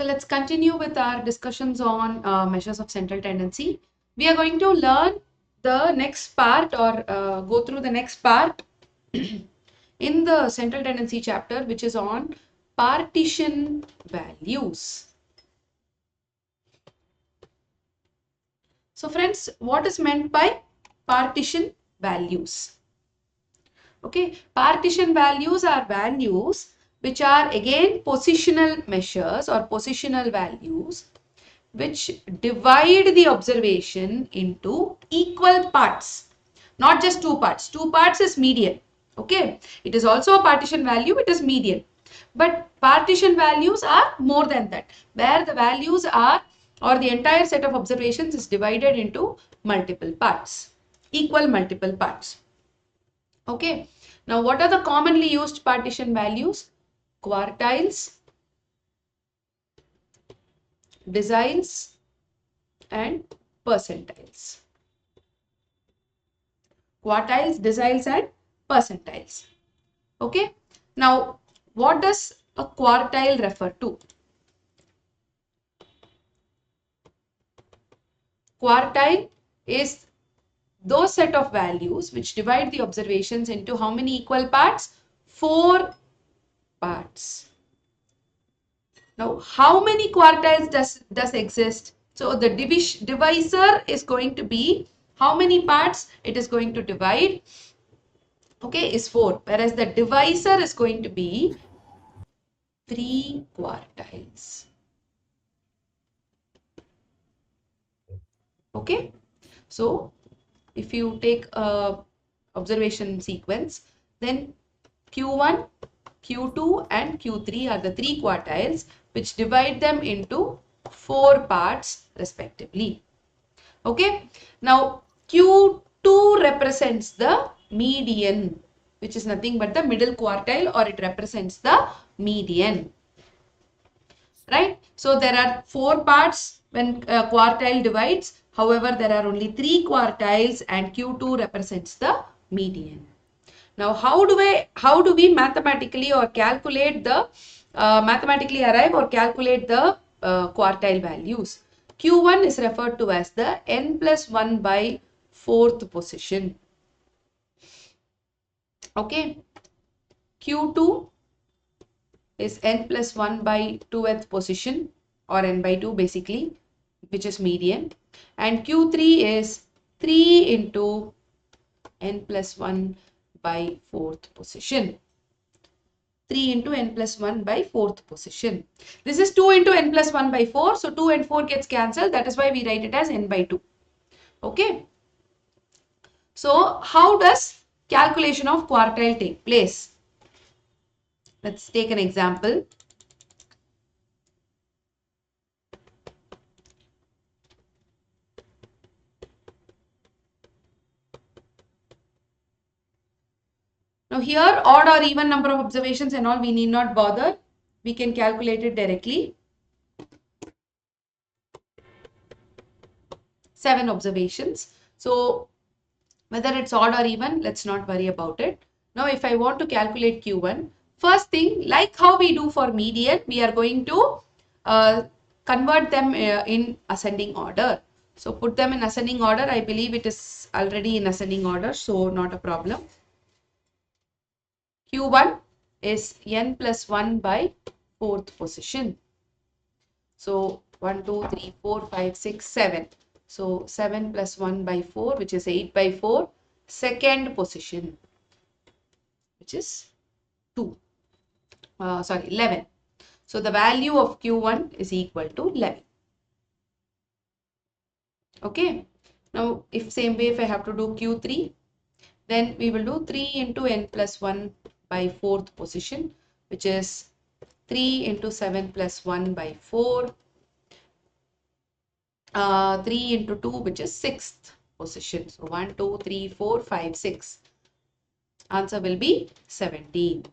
So let's continue with our discussions on measures of central tendency. We are going to learn the next part or go through the next part in the central tendency chapter, which is on partition values. So friends, what is meant by partition values? Okay, partition values are values which are again positional measures or positional values which divide the observation into equal parts, not just two parts. Two parts is median. Okay, it is also a partition value, it is median. But partition values are more than that, where the values are or the entire set of observations is divided into multiple parts, equal multiple parts. Okay, now what are the commonly used partition values? Quartiles, deciles, and percentiles. Quartiles, deciles, and percentiles. Okay, now what does a quartile refer to? Quartile is those set of values which divide the observations into how many equal parts? 4 parts. Now, how many quartiles does exist? So the divisor is going to be how many parts it is going to divide? Okay, is 4, whereas the divisor is going to be 3 quartiles. Okay, so if you take a observation sequence, then Q1, Q2 and Q3 are the 3 quartiles which divide them into 4 parts respectively. Okay, now Q2 represents the median, which is nothing but the middle quartile, or it represents the median. Right? So there are 4 parts when quartile divides. However, there are only 3 quartiles and Q2 represents the median. Now, how do we mathematically or calculate the mathematically arrive or calculate the quartile values? Q1 is referred to as the n plus 1 by 4th position. Okay. Q2 is n plus 1 by 2th position, or n by 2 basically, which is median. And Q3 is 3 into n plus 1 by 4th position. 3 into n plus 1 by 4th position. This is 2 into n plus 1 by 4. So 2 and 4 gets cancelled. That is why we write it as n by 2. Okay. So how does calculation of quartile take place? Let's take an example. Now here odd or even number of observations and all, we need not bother. We can calculate it directly. 7 observations. So whether it's odd or even, let's not worry about it. Now if I want to calculate Q1, first thing, like how we do for median, we are going to convert them in ascending order. So put them in ascending order. I believe it is already in ascending order, so not a problem. Q1 is n plus 1 by 4th position. So 1, 2, 3, 4, 5, 6, 7. So 7 plus 1 by 4, which is 8 by 4. Second position, which is 11. So the value of Q1 is equal to 11. Okay. Now, if same way, if I have to do Q3, then we will do 3 into n plus 1 by 4th position, which is 3 into 7 plus 1 by 4. 3 into 2, which is 6th position. So 1, 2, 3, 4, 5, 6. Answer will be 17.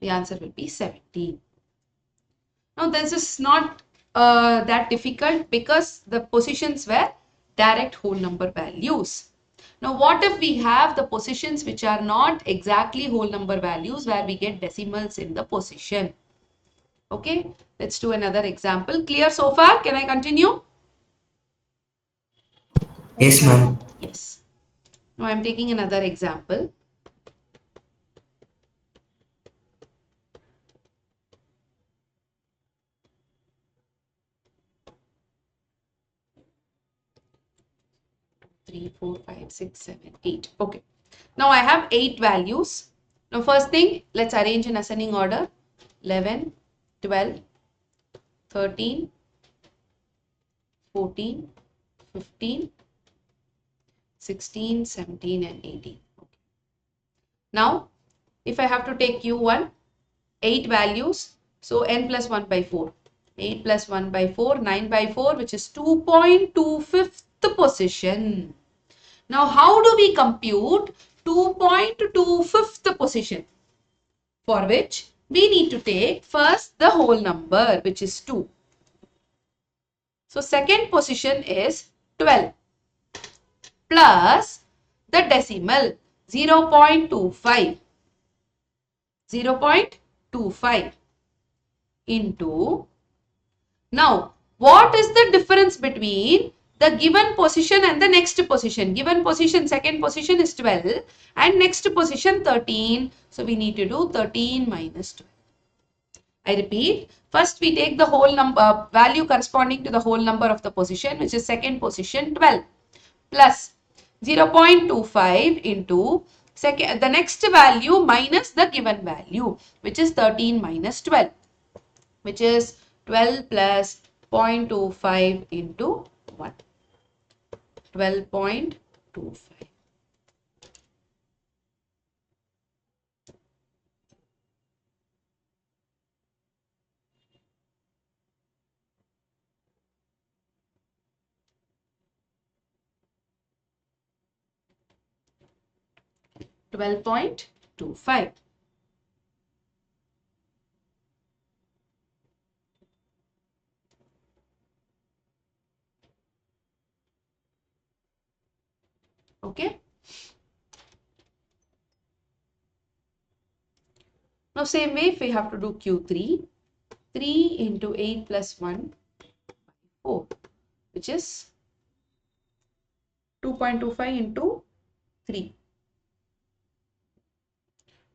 The answer will be 17. Now this is not that difficult because the positions were direct whole number values. Now what if we have the positions which are not exactly whole number values, where we get decimals in the position? Okay, let's do another example. Clear so far? Can I continue? Yes, ma'am. Yes. Now I'm taking another example. Three, four, five, six, seven, 8. Okay. Now I have 8 values. Now first thing, let's arrange in ascending order. 11, 12, 13, 14, 15, 16, 17 and 18. Okay. Now, if I have to take Q1, 8 values, so n plus 1 by 4. 8 plus 1 by 4, 9 by 4, which is 2.25th position. Now, how do we compute 2.25th position? For which we need to take first the whole number, which is 2. So, second position is 12 plus the decimal 0.25. 0.25 into, now what is the difference between the given position and the next position? Given position, second position is 12 and next position 13. So we need to do 13 minus 12. I repeat, first we take the whole number, value corresponding to the whole number of the position, which is second position 12 plus 0.25 into the next value minus the given value, which is 13 minus 12, which is 12 plus 0.25 into 1. 12.25. 12.25. Okay. Now same way, if we have to do Q3, 3 into 8 plus 1, 4, which is 2.25 into 3.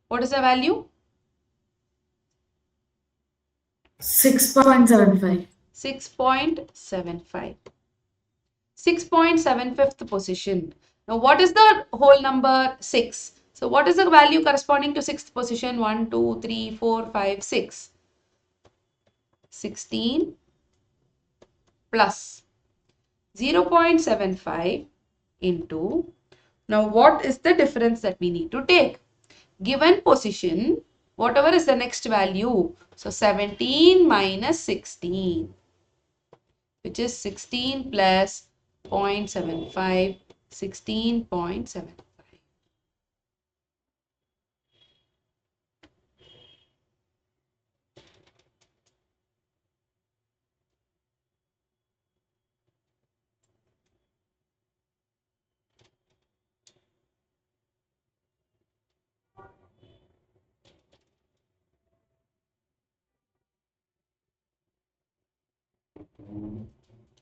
What is the value? 6.75. 6.75. 6.75th position. Now, what is the whole number? 6. So, what is the value corresponding to 6th position? 1, 2, 3, 4, 5, 6. 16 plus 0.75 into, now what is the difference that we need to take? Given position, whatever is the next value. So, 17 minus 16, which is 16 plus 0.75, 16.75.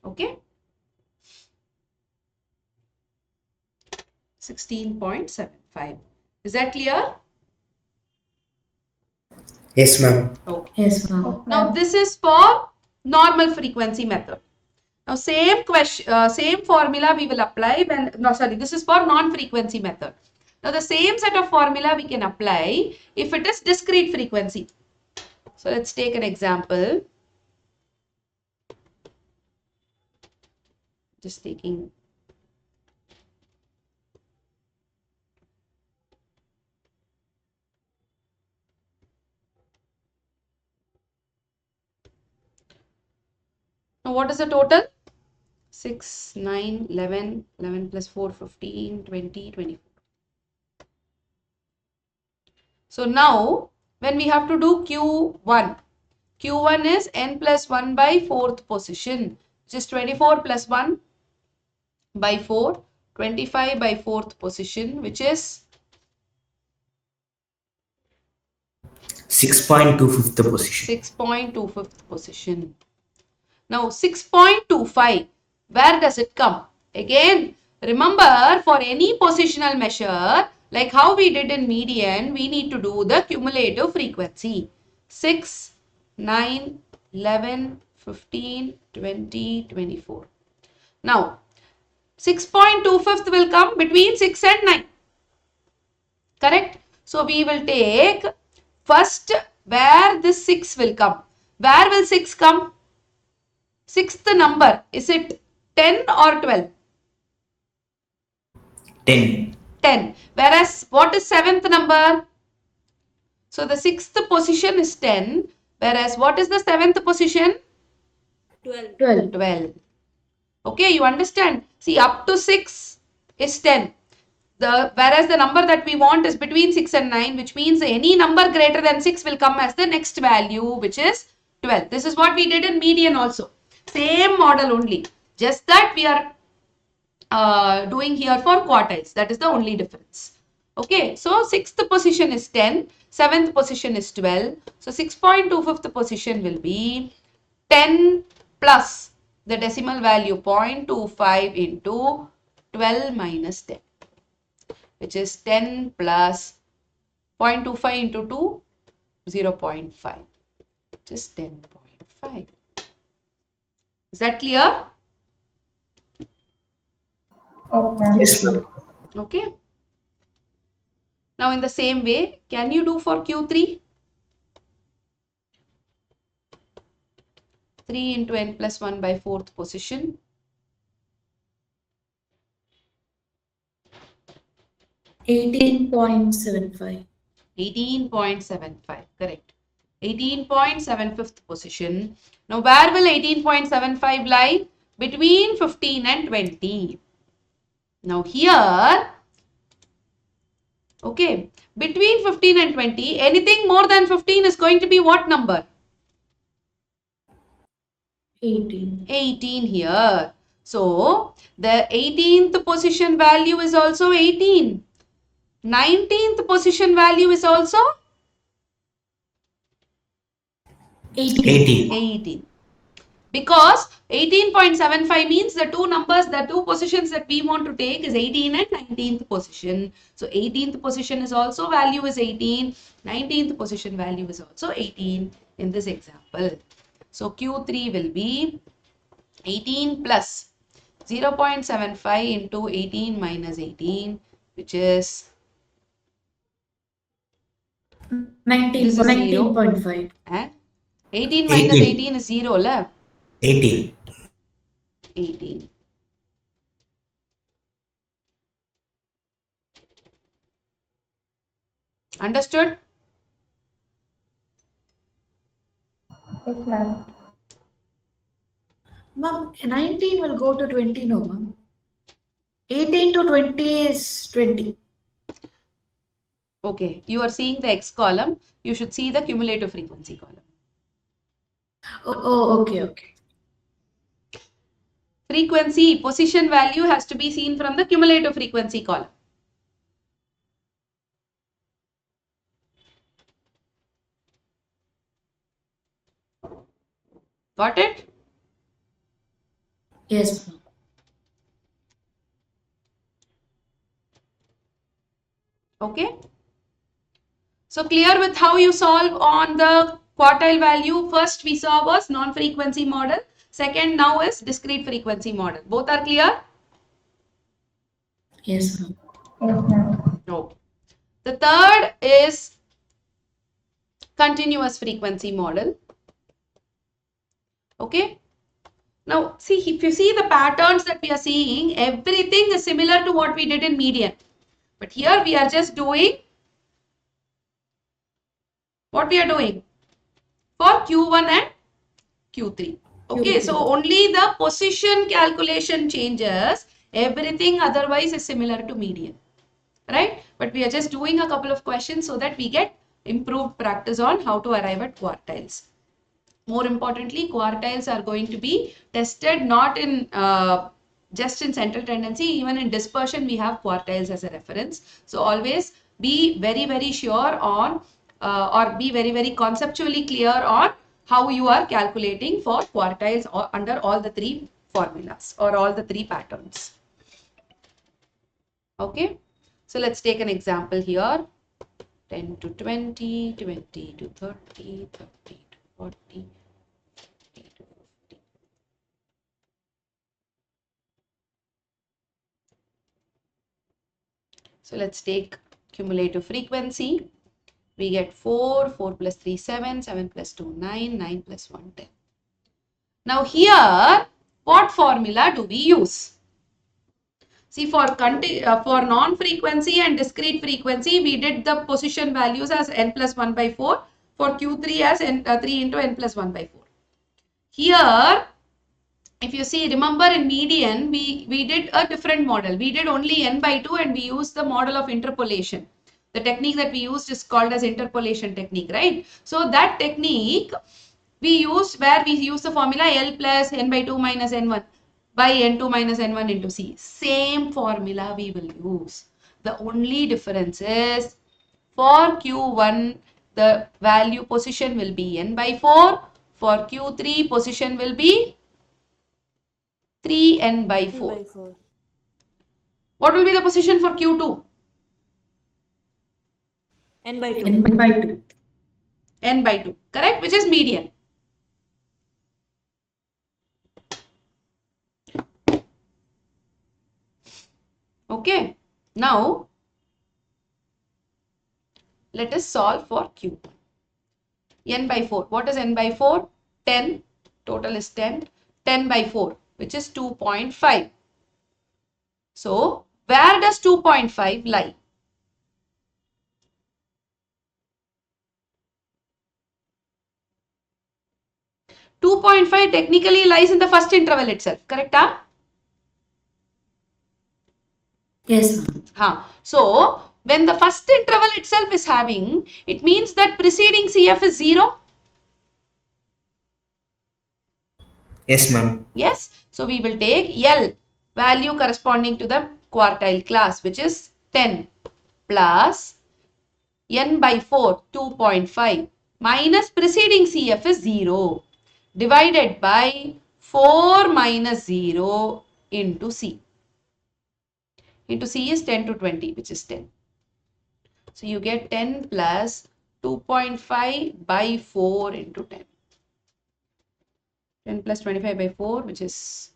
Okay, 16.75. Is that clear? Yes, ma'am. Okay. Yes, ma'am. Now this is for normal frequency method. Now same question, same formula we will apply when, no sorry, this is for non-frequency method. Now the same set of formula we can apply if it is discrete frequency. So let's take an example. Just taking. Now what is the total? 6, 9, 11, 11 plus 4, 15, 20, 24. So now when we have to do Q1, Q1 is n plus 1 by 4th position, which is 24 plus 1 by 4, 25 by 4th position, which is 6.25th position. 6.25th position. Now 6.25, where does it come? Again, remember, for any positional measure, like how we did in median, we need to do the cumulative frequency. 6, 9, 11, 15, 20, 24. Now, 6.25th will come between 6 and 9. Correct? So, we will take first where this 6 will come. Where will 6 come? Sixth number, is it 10 or 12? 10. 10. Whereas, what is seventh number? So, the sixth position is 10. Whereas, what is the seventh position? 12. 12. Okay, you understand? See, up to 6 is 10. Whereas the number that we want is between 6 and 9, which means any number greater than 6 will come as the next value, which is 12. This is what we did in median also. Same model only. Just that we are doing here for quartiles. That is the only difference. Okay, so 6th position is 10, 7th position is 12. So 6.25th position will be 10 plus the decimal value 0.25 into 12 minus 10, which is 10 plus 0.25 into 2, 0.5, which is 10.5. Is that clear? Yes, ma'am. Okay. Now in the same way, can you do for Q3? 3 into n plus 1 by 4th position. 18.75. 18.75, correct. 18.75th position. Now where will 18.75 lie? Between 15 and 20. Now here, okay, between 15 and 20, anything more than 15 is going to be what number? 18. 18 here. So, the 18th position value is also 18. 19th position value is also 18. 18. Because 18.75 means the two positions that we want to take is 18 and 19th position. So 18th position is also value is 18. 19th position value is also 18 in this example. So Q3 will be 18 plus 0.75 into 18 minus 18, which is 19.5. 18 minus 18 is 0, la? 18. 18. Understood? Yes, ma'am. Ma'am, 19 will go to 20, no, ma'am. 18 to 20 is 20. Okay, you are seeing the X column. You should see the cumulative frequency column. Oh, okay. Frequency, position value has to be seen from the cumulative frequency column. Got it? Yes, ma'am. Okay. So clear with how you solve on the quartile value? First we saw was non-frequency model. Second now is discrete frequency model. Both are clear? Yes, ma'am. No. The third is continuous frequency model. Okay. Now see, if you see the patterns that we are seeing, everything is similar to what we did in median. But here we are just doing what we are doing for Q1 and Q3. Okay, so only the position calculation changes. Everything otherwise is similar to median, right? But we are just doing a couple of questions so that we get improved practice on how to arrive at quartiles. More importantly, quartiles are going to be tested not in just in central tendency, even in dispersion we have quartiles as a reference. So always be very, very sure on or be very conceptually clear on how you are calculating for quartiles or under all the three formulas or all the three patterns. Okay, so let's take an example here. 10 to 20, 20 to 30, 30 to 40, 40 to 50. So let's take cumulative frequency. We get 4, 4 plus 3, 7, 7 plus 2, 9, 9 plus 1, 10. Now here, what formula do we use? See, for non-frequency and discrete frequency, we did the position values as n plus 1 by 4. For Q3 as 3 into n plus 1 by 4. Here, if you see, remember in median, we did a different model. We did only n by 2 and we used the model of interpolation. The technique that we used is called as interpolation technique, right? So that technique we used where we use the formula L plus n by 2 minus n1 by n2 minus n1 into C. Same formula we will use. The only difference is for Q1, the value position will be n by 4. For Q3, position will be 3n by 4. What will be the position for Q2? N by 2. N by 2. N by 2, correct? Which is median. Okay, now let us solve for Q. N by 4. What is n by 4? 10. Total is 10. 10 by 4, which is 2.5. So, where does 2.5 lie? .5 technically lies in the first interval itself, correct? Yes, ma'am. So, when the first interval itself is having, it means that preceding CF is 0. Yes, ma'am. Yes. So, we will take L, value corresponding to the quartile class, which is 10 plus n by 4, 2.5 minus preceding CF is 0 divided by 4 minus 0 into C. Into C is 10 to 20, which is 10. So you get 10 plus 2.5 by 4 into 10. 10 plus 25 by 4, which is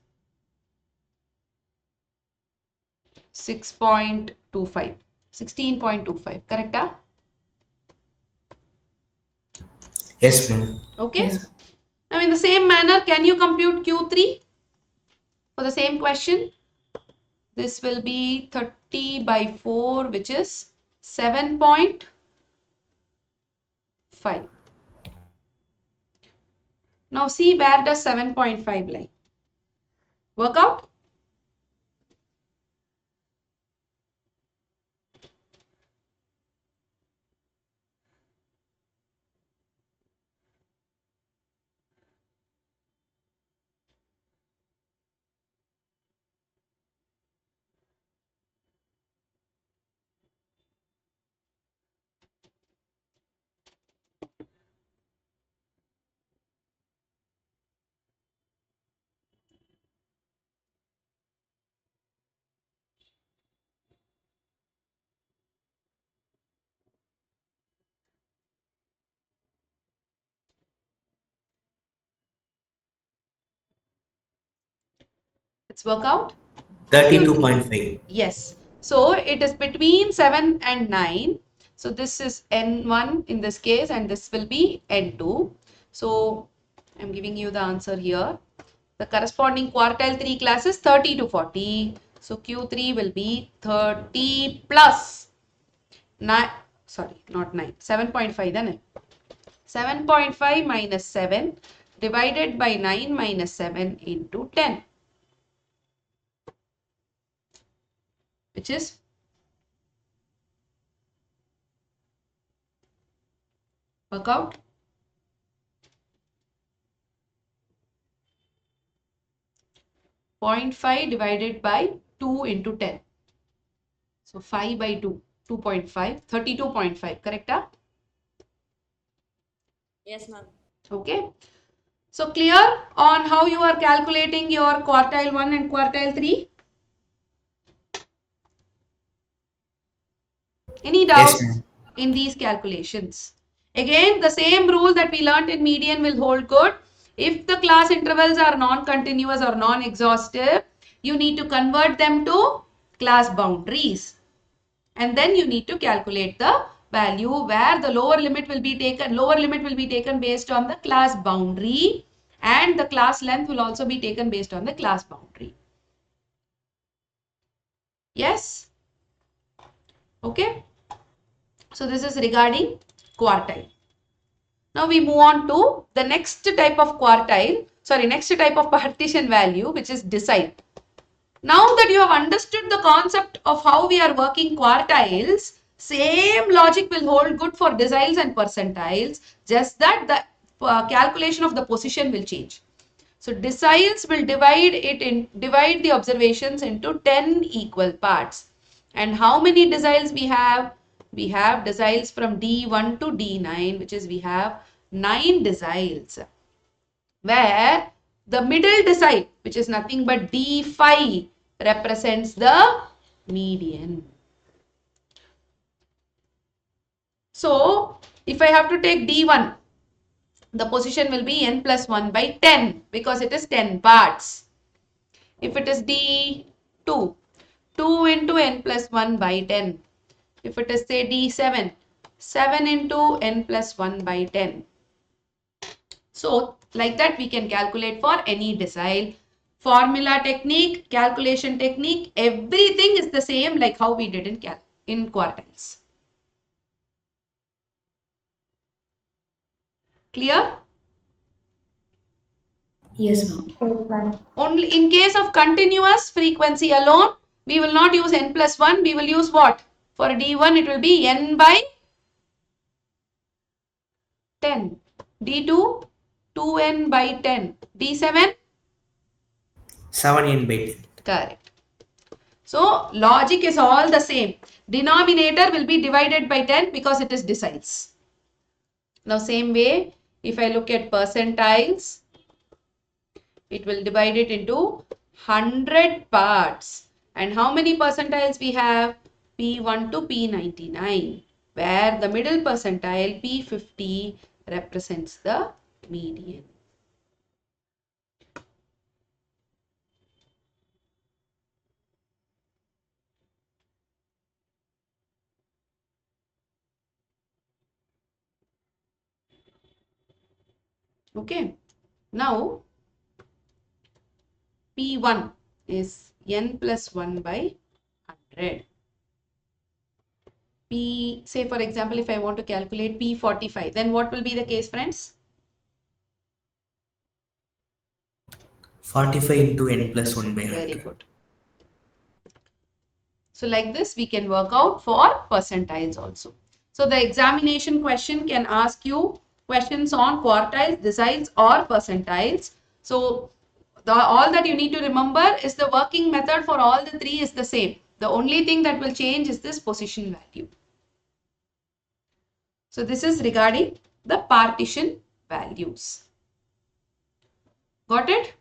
6.25. 16.25, correct? Yes, ma'am. Okay. Yes. Now in the same manner, can you compute Q3 for the same question? This will be 30 by 4, which is 7.5. Now see, where does 7.5 lie? Work out? Let's work out. 32.5. Yes. So it is between 7 and 9. So this is N1 in this case and this will be N2. So I'm giving you the answer here. The corresponding quartile 3 class is 30 to 40. So Q3 will be 30 plus 9. Sorry, not 9. 7.5 then. 7.5 minus 7 divided by 9 minus 7 into 10. Which is work out 0.5 divided by 2 into 10. So 5 by 2, 2.5, 32.5, correct? Yes, ma'am. Okay. So clear on how you are calculating your quartile 1 and quartile 3? Any Yes, doubts ma'am. in these calculations? Again, the same rule that we learnt in median will hold good. If the class intervals are non-continuous or non-exhaustive, you need to convert them to class boundaries. And then you need to calculate the value where the lower limit will be taken based on the class boundary, and the class length will also be taken based on the class boundary. Yes? Okay. So this is regarding quartile. Now we move on to the next type of next type of partition value, which is decile. Now that you have understood the concept of how we are working quartiles, same logic will hold good for deciles and percentiles, just that the calculation of the position will change. So deciles will divide the observations into 10 equal parts. And how many deciles we have? We have deciles from D1 to D9, which is we have 9 deciles, where the middle decile, which is nothing but D5, represents the median. So if I have to take D1, the position will be n plus 1 by 10 because it is 10 parts. If it is D2, 2 into n plus 1 by 10. If it is say D7, 7 into n plus 1 by 10. So like that we can calculate for any decile. Formula technique, calculation technique, everything is the same like how we did in quartiles. Clear? Yes, ma'am. Only in case of continuous frequency alone, we will not use n plus 1. We will use what? For D1, it will be n by 10. D2, 2n by 10. D7? 7n by 10. Correct. So logic is all the same. Denominator will be divided by 10 because it is deciles. Now same way, if I look at percentiles, it will divide it into 100 parts. And how many percentiles we have? P1 to P99, where the middle percentile P50 represents the median. Okay. Now P1 is n plus 1 by 100. Say for example, if I want to calculate P45, then what will be the case, friends? 45 into n plus 1 by 100. Very good. So like this, we can work out for percentiles also. So the examination question can ask you questions on quartiles, deciles or percentiles. So all that you need to remember is the working method for all the three is the same. The only thing that will change is this position value. So this is regarding the partition values. Got it?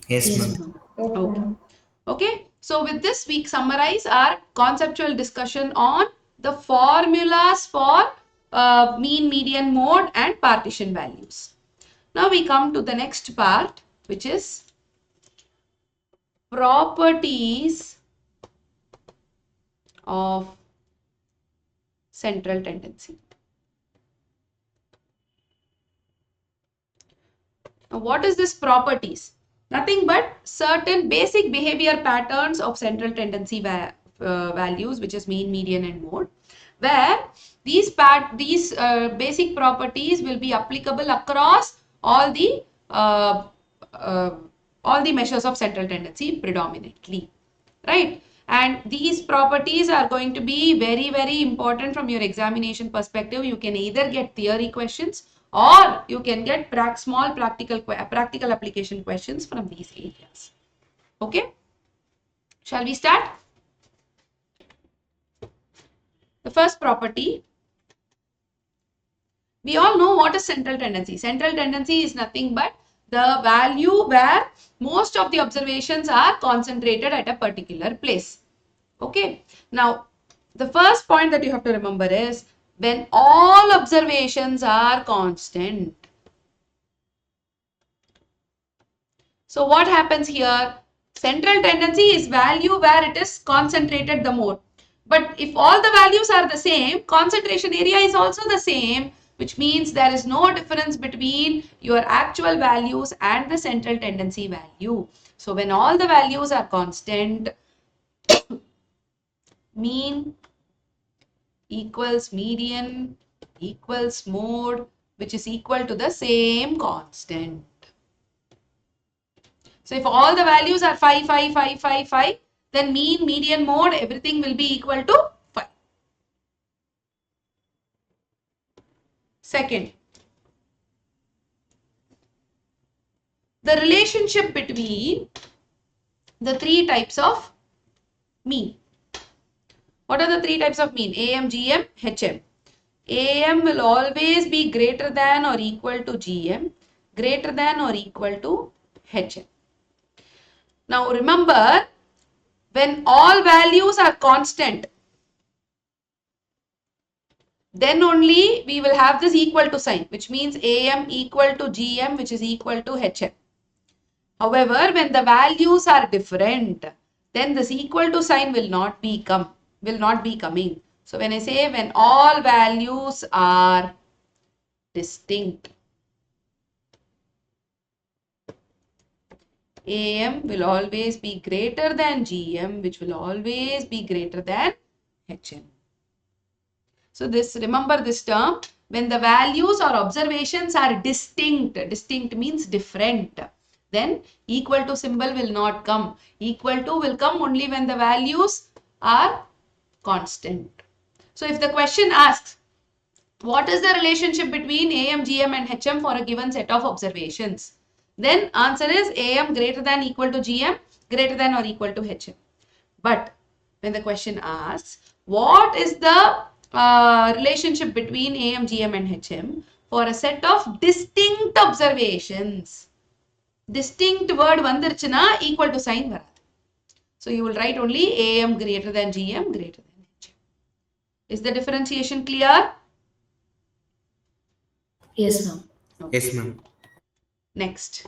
Yes, Yes, ma'am. ma'am. Okay. Okay. So with this, we summarize our conceptual discussion on the formulas for mean, median, mode and partition values. Now we come to the next part, which is properties of central tendency. Now, what is this properties? Nothing but certain basic behavior patterns of central tendency values, which is mean, median and mode, where these basic properties will be applicable across all the measures of central tendency predominantly, right? And these properties are going to be very, very important from your examination perspective. You can either get theory questions or you can get small practical application questions from these areas. Okay, shall we start? The first property We all know what is central tendency. Central tendency is nothing but the value where most of the observations are concentrated at a particular place. Okay. Now, the first point that you have to remember is when all observations are constant. So what happens here? Central tendency is value where it is concentrated the more. But if all the values are the same, concentration area is also the same, which means there is no difference between your actual values and the central tendency value. So when all the values are constant, mean equals median equals mode, which is equal to the same constant. So if all the values are 5, 5, 5, 5, 5, then mean, median, mode, everything will be equal to 5. Second, the relationship between the three types of mean. What are the three types of mean? AM, GM, HM. AM will always be greater than or equal to GM, greater than or equal to HM. Now remember, when all values are constant, then only we will have this equal to sign, which means AM equal to GM, which is equal to HM. However, when the values are different, then this equal to sign will not be coming. So when I say when all values are distinct, AM will always be greater than GM, which will always be greater than HM. So remember this term, when the values or observations are distinct means different, then equal to symbol will not come. Equal to will come only when the values are constant. So if the question asks, what is the relationship between AM, GM and HM for a given set of observations? Then answer is AM greater than equal to GM, greater than or equal to HM. But when the question asks, what is the relationship between AM, GM and HM for a set of distinct observations? Distinct word vandirchana equal to sign varadu. So you will write only AM greater than GM greater than HM. Is the differentiation clear? Yes, ma'am. Okay. Yes, ma'am. Next,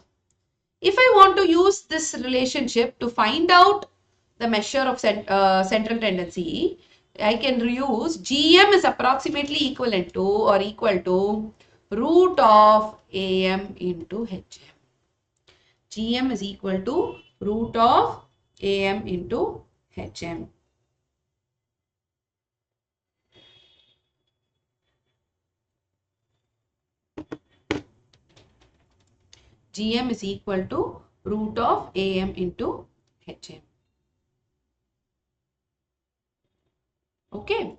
if I want to use this relationship to find out the measure of central tendency, I can use GM is approximately equivalent to or equal to root of AM into HM. GM is equal to root of AM into HM. GM is equal to root of AM into HM. Okay.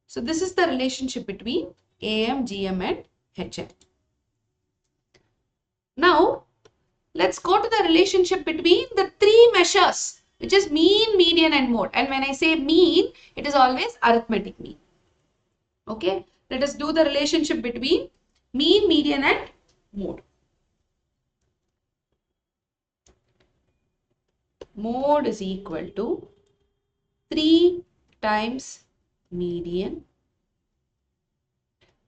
So this is the relationship between AM, GM and HM. Now, let's go to the relationship between the three measures, which is mean, median and mode. And when I say mean, it is always arithmetic mean. Okay, let us do the relationship between mean, median and mode. Mode is equal to 3 times median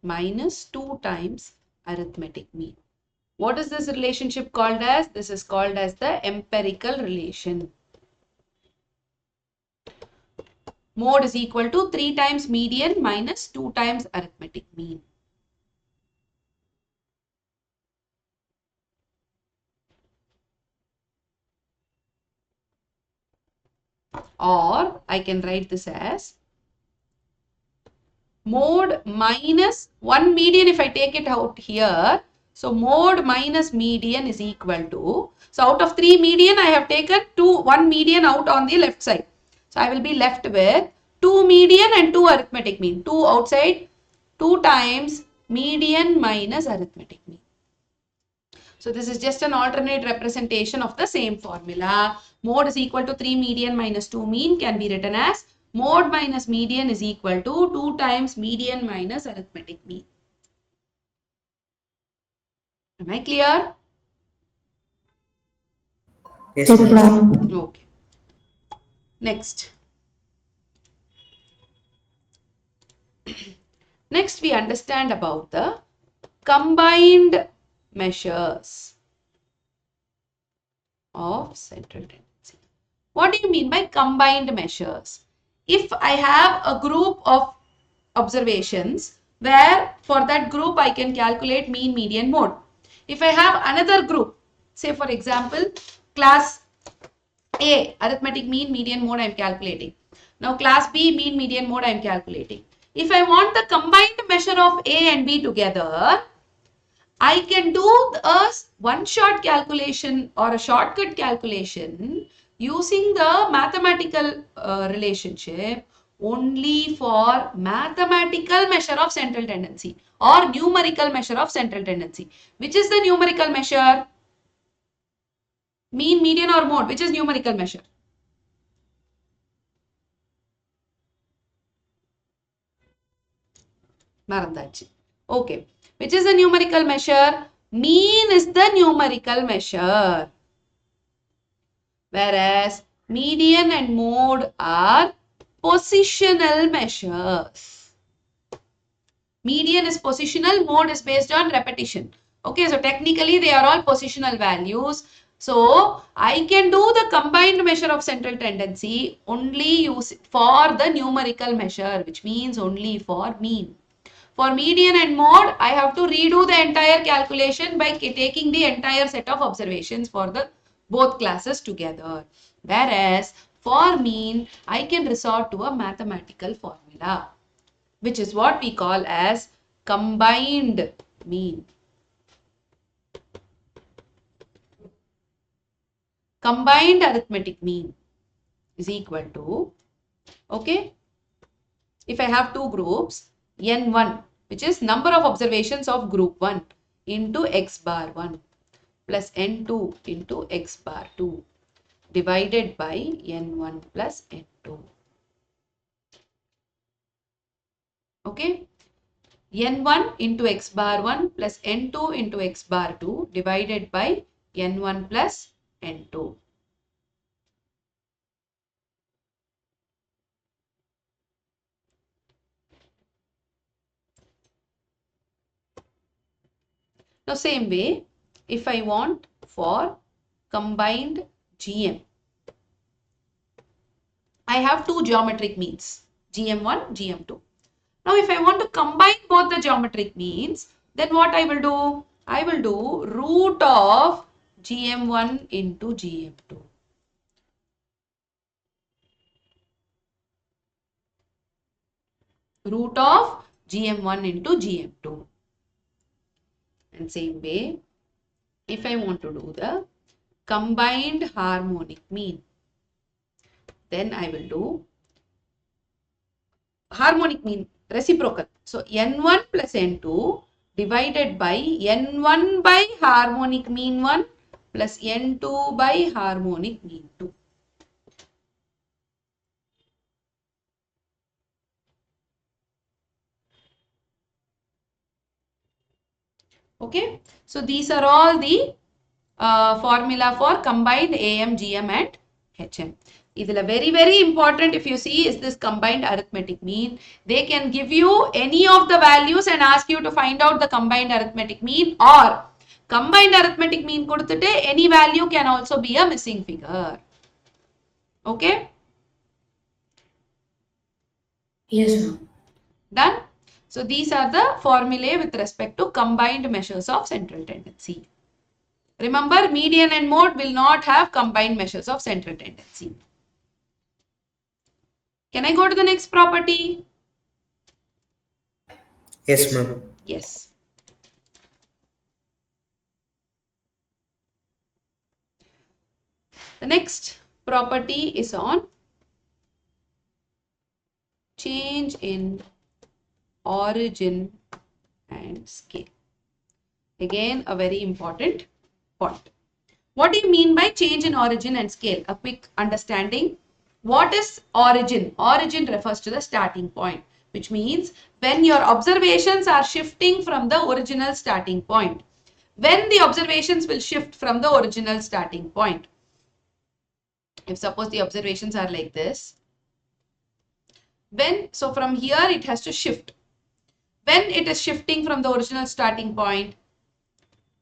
minus 2 times arithmetic mean. What is this relationship called as? This is called as the empirical relation. Mode is equal to 3 times median minus 2 times arithmetic mean. Or I can write this as mode minus 1 median if I take it out here. So mode minus median is equal to, so out of 3 median I have taken 1 median out on the left side. So I will be left with 2 median and 2 arithmetic mean. 2 outside, 2 times median minus arithmetic mean. So this is just an alternate representation of the same formula. Mode is equal to 3 median minus 2 mean can be written as mode minus median is equal to 2 times median minus arithmetic mean. Am I clear? Yes, Yes, ma'am. ma'am. Okay. Next. Next we understand about the combined measures of central tendency. What do you mean by combined measures? If I have a group of observations where for that group I can calculate mean, median, mode. If I have another group, say for example, class A, arithmetic mean, median, mode I am calculating. Now class B, mean, median, mode I am calculating. If I want the combined measure of A and B together, I can do a one-shot calculation or a shortcut calculation using the mathematical relationship only for mathematical measure of central tendency or numerical measure of central tendency. Which is the numerical measure? Mean, median or mode? Which is numerical measure? Marandachi. Okay. Which is the numerical measure? Mean is the numerical measure. Whereas median and mode are positional measures. Median is positional, mode is based on repetition. Okay, so technically they are all positional values. So I can do the combined measure of central tendency only use for the numerical measure, which means only for mean. For median and mode, I have to redo the entire calculation by taking the entire set of observations for the both classes together. Whereas for mean, I can resort to a mathematical formula, which is what we call as combined mean. Combined arithmetic mean is equal to, okay, if I have two groups, n1, which is number of observations of group 1 into x bar 1 plus n2 into x bar 2 divided by n1 plus n2. Okay, n1 into x bar 1 plus n2 into x bar 2 divided by n1 plus n2. Now same way, if I want for combined GM, I have two geometric means, GM1, GM2. Now if I want to combine both the geometric means, then what I will do? I will do root of GM1 into GM2. Root of GM1 into GM2. And same way, if I want to do the combined harmonic mean, then I will do harmonic mean reciprocal. So n1 plus n2 divided by n1 by harmonic mean 1 plus n2 by harmonic mean 2. Okay, so these are all the formula for combined AM, GM and HM. Idhila very important if you see is this combined arithmetic mean. They can give you any of the values and ask you to find out the combined arithmetic mean, or combined arithmetic mean koduthute any value can also be a missing figure. Okay? Yes, ma'am. Done? So these are the formulae with respect to combined measures of central tendency. Remember, median and mode will not have combined measures of central tendency. Can I go to the next property? Yes, ma'am. Yes. The next property is on change in origin and scale. Again, a very important point. What do you mean by change in origin and scale? A quick understanding. What is origin? Origin refers to the starting point, which means when your observations are shifting from the original starting point. When the observations will shift from the original starting point. If suppose the observations are like this, so from here it has to shift. When it is shifting from the original starting point,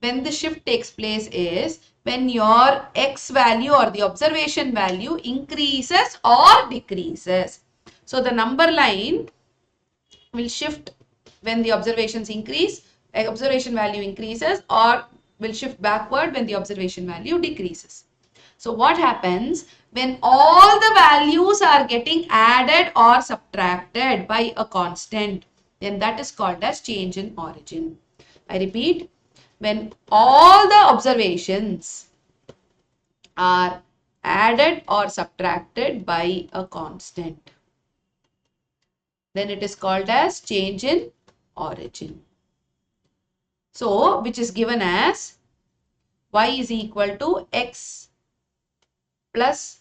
when the shift takes place is when your x value or the observation value increases or decreases. So the number line will shift when the observations increase, observation value increases, or will shift backward when the observation value decreases. So what happens when all the values are getting added or subtracted by a constant? Then that is called as change in origin. I repeat, when all the observations are added or subtracted by a constant, then it is called as change in origin. So, which is given as y is equal to x plus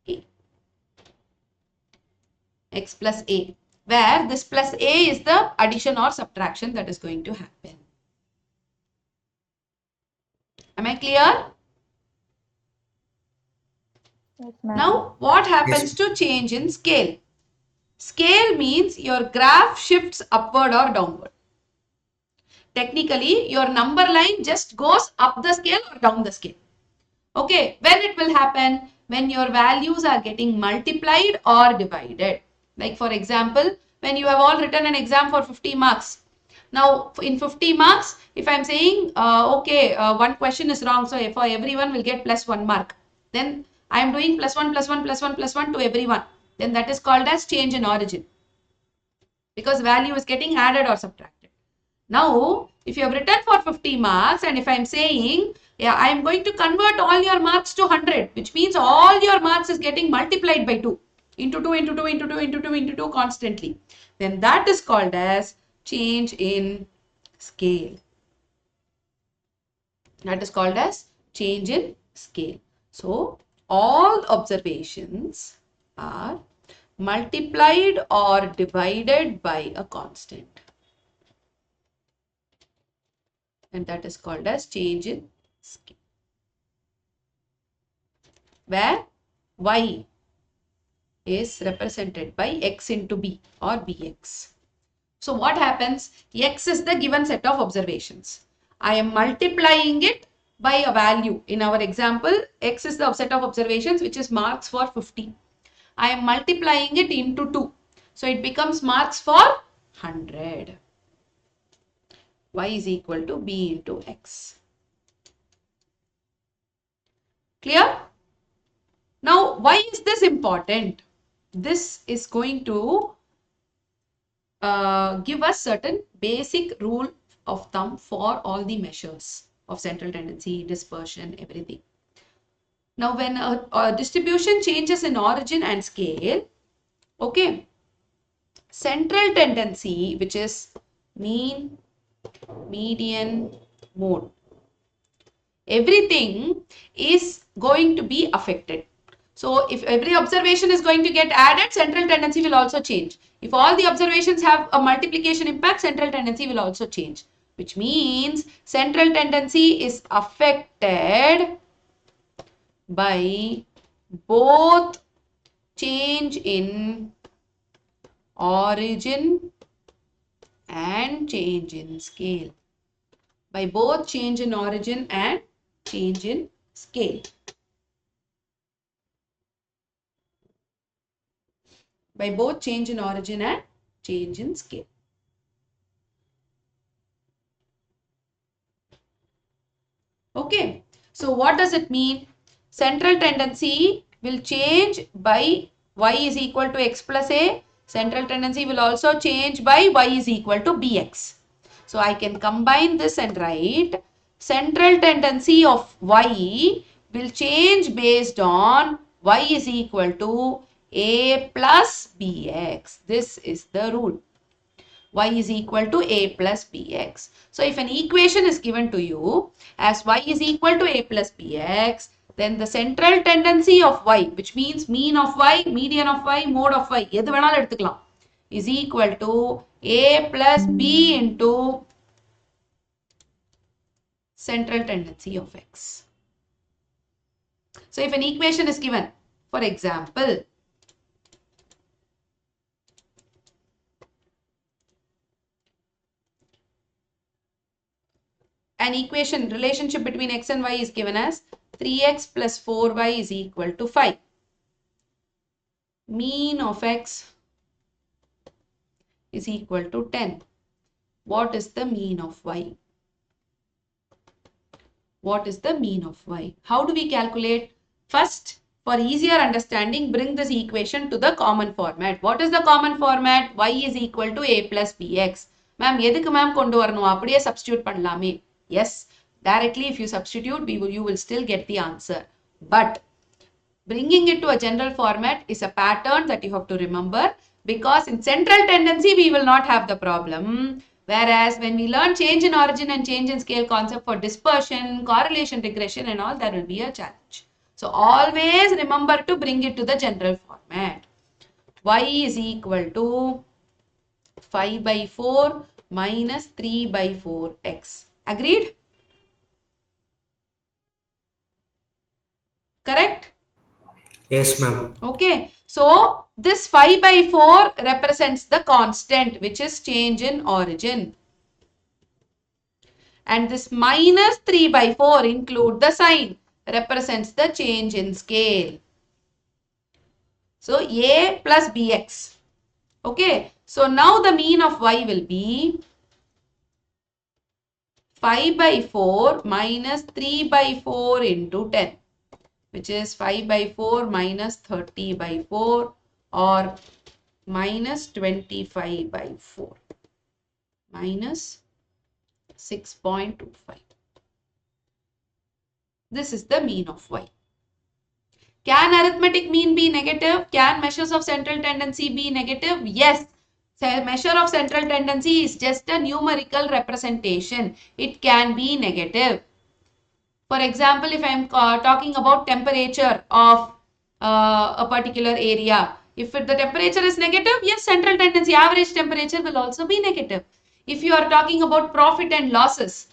a. X plus a, where this plus a is the addition or subtraction that is going to happen. Am I clear? Yes, ma'am. Now, what happens to change in scale? Scale means your graph shifts upward or downward. Technically, your number line just goes up the scale or down the scale. Okay, when it will happen? When your values are getting multiplied or divided. Like for example, when you have all written an exam for 50 marks. Now, in 50 marks, if I'm saying, one question is wrong, so for everyone will get plus 1 mark. Then I am doing plus 1, plus 1, plus 1, plus 1 to everyone. Then that is called as change in origin. Because value is getting added or subtracted. Now, if you have written for 50 marks and if I'm saying, I am going to convert all your marks to 100, which means all your marks is getting multiplied by 2. Into 2, into 2, into 2, into 2, into 2 constantly. Then that is called as change in scale. That is called as change in scale. So, all observations are multiplied or divided by a constant. And that is called as change in scale. Where y is represented by x into b or bx. So what happens? X is the given set of observations. I am multiplying it by a value. In our example, x is the set of observations which is marks for 50. I am multiplying it into 2. So it becomes marks for 100. Y is equal to b into x. Clear? Now, why is this important? This is going to give us certain basic rule of thumb for all the measures of central tendency, dispersion, everything. Now, when a distribution changes in origin and scale, okay, central tendency, which is mean, median, mode, everything is going to be affected. So, if every observation is going to get added, central tendency will also change. If all the observations have a multiplication impact, central tendency will also change. Which means central tendency is affected by both change in origin and change in scale. By both change in origin and change in scale. By both change in origin and change in scale. Okay, so what does it mean? Central tendency will change by y is equal to x plus a. Central tendency will also change by y is equal to bx. So I can combine this and write central tendency of y will change based on y is equal to a plus bx. This is the rule. y is equal to a plus bx. So if an equation is given to you as y is equal to a plus bx, then the central tendency of y, which means mean of y, median of y, mode of y, எது வேணாலும் எடுத்துக்கலாம், is equal to a plus b into central tendency of x. So if an equation is given, for example, an equation relationship between x and y is given as 3x plus 4y is equal to 5. Mean of x is equal to 10. What is the mean of y? What is the mean of y? How do we calculate? First, for easier understanding, bring this equation to the common format. What is the common format? Y is equal to a plus bx. Ma'am, எதுக்கு ma'am கொண்டு வரணும்? அப்படியே substitute பண்ணலாமே. Yes, directly if you substitute, you will still get the answer. But bringing it to a general format is a pattern that you have to remember, because in central tendency, we will not have the problem. Whereas when we learn change in origin and change in scale concept for dispersion, correlation, regression and all, that will be a challenge. So always remember to bring it to the general format. Y is equal to 5 by 4 minus 3 by 4x. Agreed? Correct? Yes, ma'am. Okay. So this 5 by 4 represents the constant, which is change in origin. And this minus 3 by 4 include the sign, represents the change in scale. So a plus bx. Okay. So now the mean of y will be 5 by 4 minus 3 by 4 into 10, which is 5 by 4 minus 30 by 4, or minus 25 by 4, minus 6.25. This is the mean of y. Can arithmetic mean be negative? Can measures of central tendency be negative? Yes. Measure of central tendency is just a numerical representation. It can be negative. For example, if I am talking about temperature of a particular area, if the temperature is negative, yes, central tendency, average temperature will also be negative. If you are talking about profit and losses,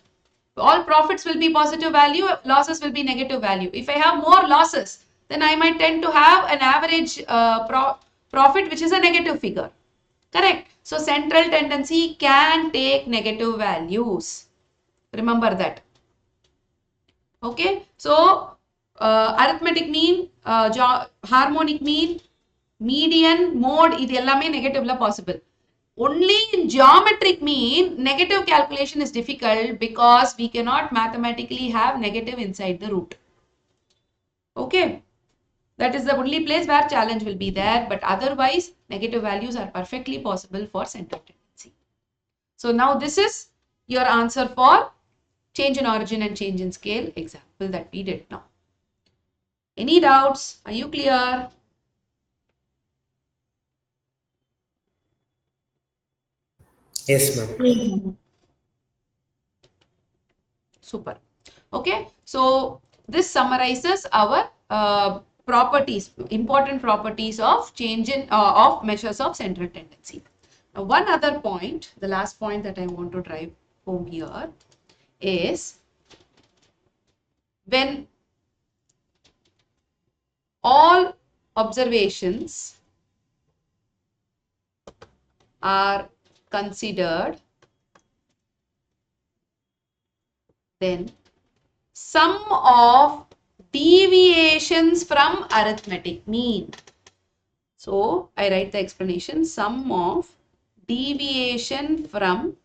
all profits will be positive value, losses will be negative value. If I have more losses, then I might tend to have an average profit which is a negative figure. Correct? So central tendency can take negative values. Remember that. Okay, so arithmetic mean, harmonic mean, median, mode, இது எல்லாமே negative possible. Only in geometric mean, negative calculation is difficult because we cannot mathematically have negative inside the root. Okay, that is the only place where challenge will be there, but otherwise negative values are perfectly possible for central tendency. So now this is your answer for change in origin and change in scale example that we did now. Any doubts? Are you clear? Yes, ma'am. Super. Okay. So this summarizes our properties, important properties of change in of measures of central tendency. Now, one other point, the last point that I want to drive home here is when all observations are considered, then sum of deviations from arithmetic mean. So I write the explanation, sum of deviation from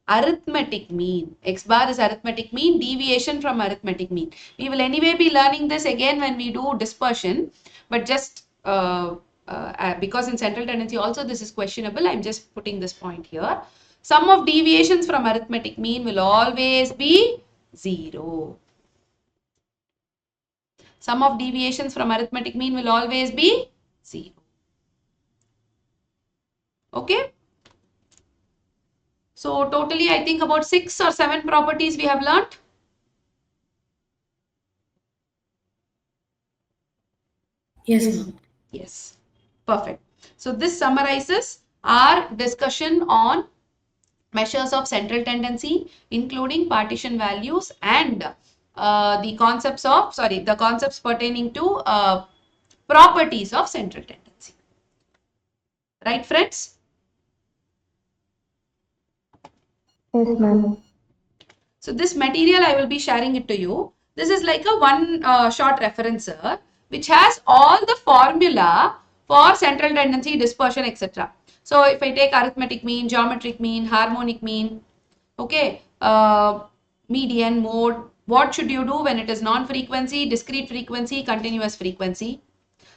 arithmetic mean. X bar is arithmetic mean, deviation from arithmetic mean. We will anyway be learning this again when we do dispersion, but just because in central tendency also this is questionable, I'm just putting this point here. Sum of deviations from arithmetic mean will always be 0. Sum of deviations from arithmetic mean will always be 0. Okay? So totally, I think about 6 or 7 properties we have learnt. Yes, ma'am. Yes, perfect. So this summarizes our discussion on measures of central tendency, including partition values and the concepts pertaining to properties of central tendency. Right, friends? Yes, ma'am. So this material, I will be sharing it to you. This is like a one short referencer which has all the formula for central tendency, dispersion, etc. So if I take arithmetic mean, geometric mean, harmonic mean, okay, median, mode, what should you do when it is non-frequency, discrete frequency, continuous frequency.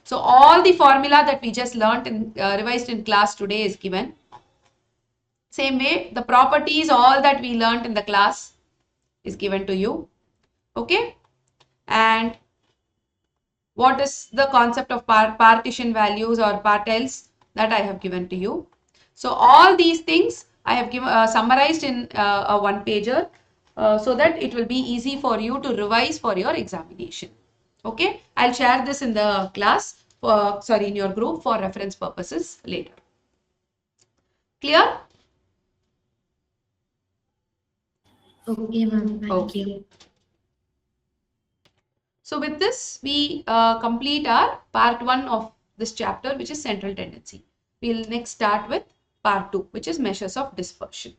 So all the formula that we just learnt and revised in class today is given. Same way, the properties, all that we learnt in the class is given to you. Okay, and what is the concept of partition values or partiles that I have given to you. So all these things I have given summarized in a one pager so that it will be easy for you to revise for your examination. Okay, I'll share this in the class in your group for reference purposes later. Clear? Okay, ma'am. Thank you. So with this, we complete our part 1 of this chapter, which is central tendency. We'll next start with part 2, which is measures of dispersion.